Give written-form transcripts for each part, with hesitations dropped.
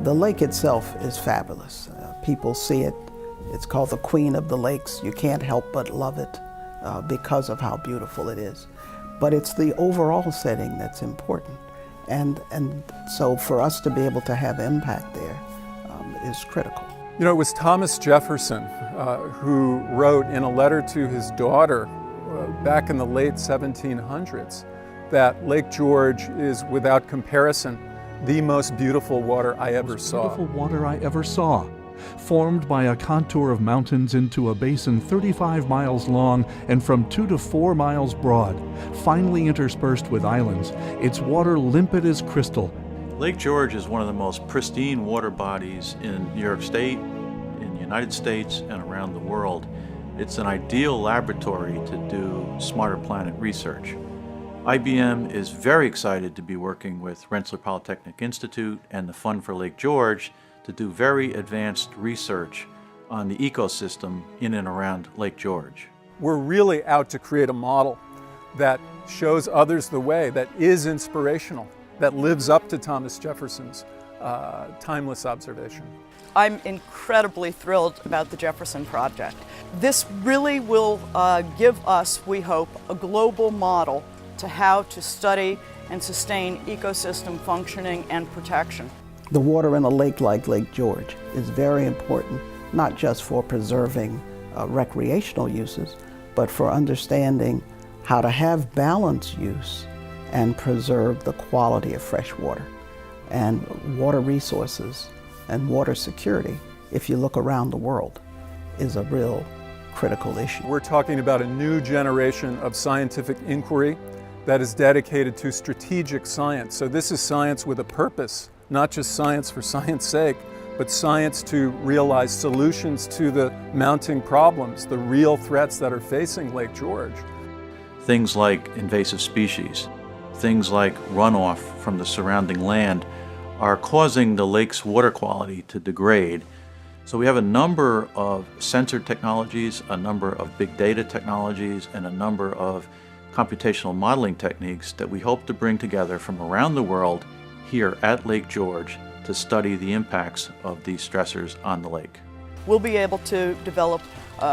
The lake itself is fabulous. People see it. It's called the Queen of the Lakes. You can't help but love it because of how beautiful it is. But it's the overall setting that's important. And so for us to be able to have impact there is critical. You know, it was Thomas Jefferson who wrote in a letter to his daughter back in the late 1700s that Lake George is, without comparison, the most beautiful water I ever saw. Beautiful water I ever saw. Formed by a contour of mountains into a basin 35 miles long and from 2 to 4 miles broad, finely interspersed with islands, its water limpid as crystal. Lake George is one of the most pristine water bodies in New York State, in the United States, and around the world. It's an ideal laboratory to do Smarter Planet research. IBM is very excited to be working with Rensselaer Polytechnic Institute and the Fund for Lake George to do very advanced research on the ecosystem in and around Lake George. We're really out to create a model that shows others the way, that is inspirational, that lives up to Thomas Jefferson's timeless observation. I'm incredibly thrilled about the Jefferson project. This really will give us, we hope, a global model to how to study and sustain ecosystem functioning and protection. The water in a lake like Lake George is very important, not just for preserving recreational uses, but for understanding how to have balanced use and preserve the quality of fresh water. And water resources and water security, if you look around the world, is a real critical issue. We're talking about a new generation of scientific inquiry that is dedicated to strategic science. So this is science with a purpose, not just science for science sake, but science to realize solutions to the mounting problems, the real threats that are facing Lake George. Things like invasive species, things like runoff from the surrounding land are causing the lake's water quality to degrade. So we have a number of sensor technologies, a number of big data technologies, and a number of computational modeling techniques that we hope to bring together from around the world here at Lake George to study the impacts of these stressors on the lake. We'll be able to develop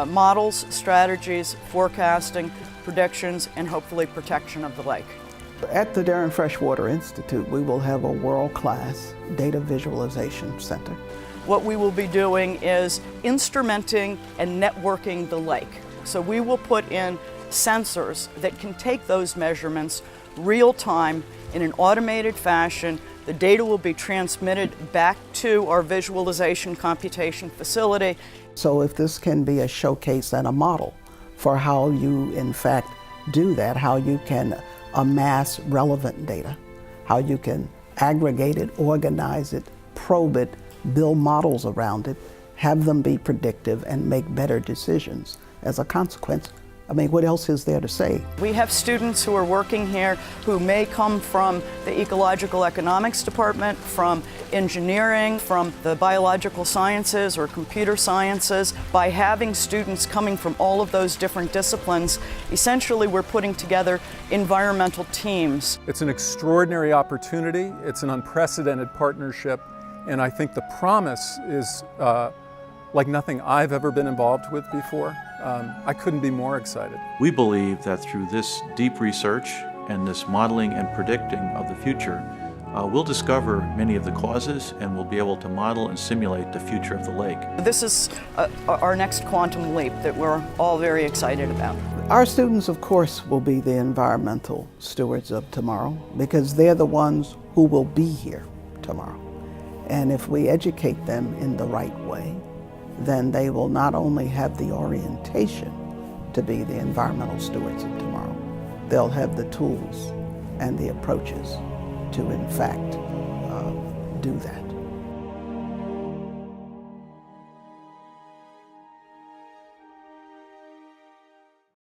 models, strategies, forecasting, predictions, and hopefully protection of the lake. At the Darren Freshwater Institute, we will have a world-class data visualization center. What we will be doing is instrumenting and networking the lake. So we will put in sensors that can take those measurements real time in an automated fashion. The data will be transmitted back to our visualization computation facility. So if this can be a showcase and a model for how you in fact do that, how you can amass relevant data, how you can aggregate it, organize it, probe it, build models around it, have them be predictive and make better decisions as a consequence. I mean, what else is there to say? We have students who are working here who may come from the ecological economics department, from engineering, from the biological sciences or computer sciences. By having students coming from all of those different disciplines, essentially we're putting together environmental teams. It's an extraordinary opportunity. It's an unprecedented partnership. And I think the promise is like nothing I've ever been involved with before. I couldn't be more excited. We believe that through this deep research and this modeling and predicting of the future, we'll discover many of the causes and we'll be able to model and simulate the future of the lake. This is our next quantum leap that we're all very excited about. Our students, of course, will be the environmental stewards of tomorrow because they're the ones who will be here tomorrow. And if we educate them in the right way, then they will not only have the orientation to be the environmental stewards of tomorrow, they'll have the tools and the approaches to, in fact, do that.